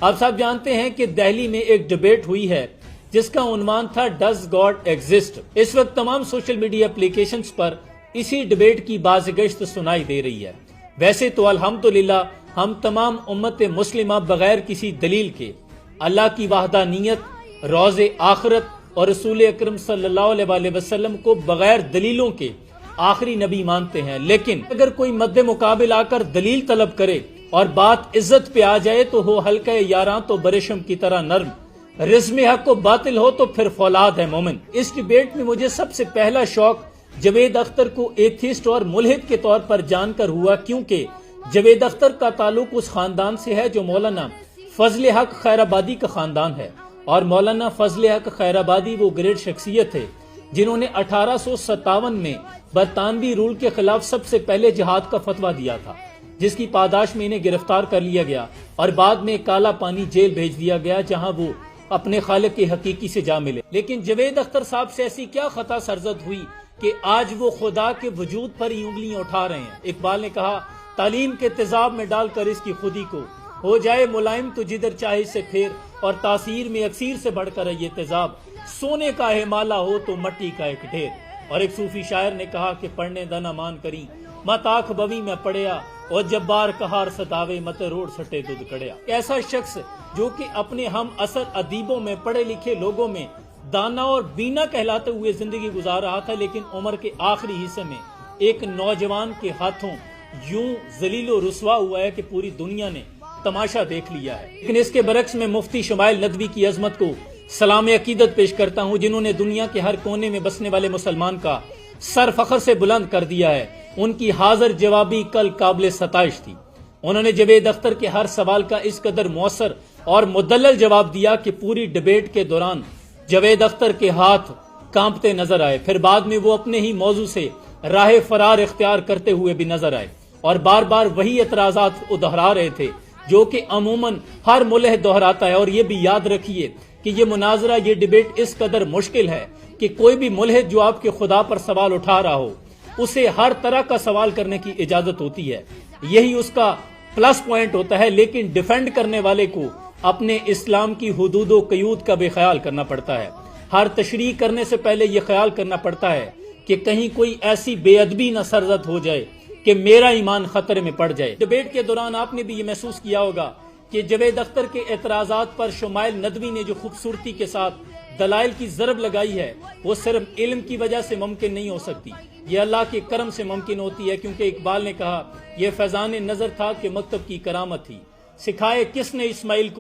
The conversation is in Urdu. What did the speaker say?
آپ سب جانتے ہیں کہ دہلی میں ایک ڈیبیٹ ہوئی ہے جس کا عنوان تھا ڈز گاڈ ایگزسٹ۔ اس وقت تمام سوشل میڈیا اپلیکیشنز پر اسی ڈیبیٹ کی بازگشت سنائی دے رہی ہے۔ ویسے تو الحمدللہ ہم تمام امت مسلمہ بغیر کسی دلیل کے اللہ کی وحدانیت، روز آخرت اور رسول اکرم صلی اللہ علیہ وسلم کو بغیر دلیلوں کے آخری نبی مانتے ہیں، لیکن اگر کوئی مد مقابل آ کر دلیل طلب کرے اور بات عزت پہ آ جائے تو ہو حلقہ یاراں تو برشم کی طرح نرم، رزم حق و باطل ہو تو پھر فولاد ہے مومن۔ اس ڈیبیٹ میں مجھے سب سے پہلا شوق جاوید اختر کو ایتھیسٹ اور ملحد کے طور پر جان کر ہوا، کیونکہ جاوید اختر کا تعلق اس خاندان سے ہے جو مولانا فضل حق خیرآبادی کا خاندان ہے، اور مولانا فضل حق خیرآبادی وہ گریٹ شخصیت ہے جنہوں نے 1857 میں برطانوی رول کے خلاف سب سے پہلے جہاد کا فتویٰ دیا تھا، جس کی پاداش میں انہیں گرفتار کر لیا گیا اور بعد میں کالا پانی جیل بھیج دیا گیا، جہاں وہ اپنے خالق کے حقیقی سے جا ملے۔ لیکن جاوید اختر صاحب سے ایسی کیا خطا سرزد ہوئی کہ آج وہ خدا کے وجود پر ہی انگلیاں اٹھا رہے ہیں۔ اقبال نے کہا، تعلیم کے تیزاب میں ڈال کر اس کی خودی کو ہو جائے ملائم تو جدھر چاہے سے پھیر، اور تاثیر میں اکثیر سے بڑھ کر یہ تیزاب سونے کا ہے مالا ہو تو مٹی کا ایک ڈھیر۔ اور ایک صوفی شاعر نے کہا کہ پڑھنے دنا مان کری مت آنکھ بوی میں پڑیا، اور جبار کہار ستاوے مت روڑ سٹے دودھ کڑیا۔ ایسا شخص جو کہ اپنے ہم اثر ادیبوں میں پڑھے لکھے لوگوں میں دانا اور بینا کہلاتے ہوئے زندگی گزار رہا تھا، لیکن عمر کے آخری حصے میں ایک نوجوان کے ہاتھوں یوں ذلیل و رسوا ہوا ہے کہ پوری دنیا نے تماشا دیکھ لیا ہے۔ لیکن اس کے برعکس میں مفتی شمائل ندوی کی عظمت کو سلام عقیدت پیش کرتا ہوں، جنہوں نے دنیا کے ہر کونے میں بسنے والے مسلمان کا سر فخر سے بلند کر دیا ہے۔ ان کی حاضر جوابی کل قابل ستائش تھی۔ انہوں نے جاوید اختر کے ہر سوال کا اس قدر مؤثر اور مدلل جواب دیا کہ پوری ڈیبیٹ کے دوران جاوید اختر کے ہاتھ کانپتے نظر آئے، پھر بعد میں وہ اپنے ہی موضوع سے راہ فرار اختیار کرتے ہوئے بھی نظر آئے اور بار بار وہی اعتراضات دہرا رہے تھے جو کہ عموماً ہر ملحد دہراتا ہے۔ اور یہ بھی یاد رکھیے کہ یہ مناظرہ، یہ ڈیبیٹ اس قدر مشکل ہے کہ کوئی بھی ملحد جو آپ کے خدا پر سوال اٹھا رہا ہو اسے ہر طرح کا سوال کرنے کی اجازت ہوتی ہے، یہی اس کا پلس پوائنٹ ہوتا ہے، لیکن ڈیفینڈ کرنے والے کو اپنے اسلام کی حدود و قیود کا بھی خیال کرنا پڑتا ہے۔ ہر تشریح کرنے سے پہلے یہ خیال کرنا پڑتا ہے کہ کہیں کوئی ایسی بے ادبی نہ سرزد ہو جائے کہ میرا ایمان خطرے میں پڑ جائے۔ ڈیبیٹ کے دوران آپ نے بھی یہ محسوس کیا ہوگا کہ جاوید اختر کے اعتراضات پر شمائل ندوی نے جو خوبصورتی کے ساتھ دلائل کی ضرب لگائی ہے، وہ صرف علم کی وجہ سے ممکن نہیں ہو سکتی، یہ اللہ کے کرم سے ممکن ہوتی ہے، کیونکہ اقبال نے کہا، یہ فیضان نظر تھا کہ مکتب کی کرامت تھی، سکھائے کس نے اسماعیل کو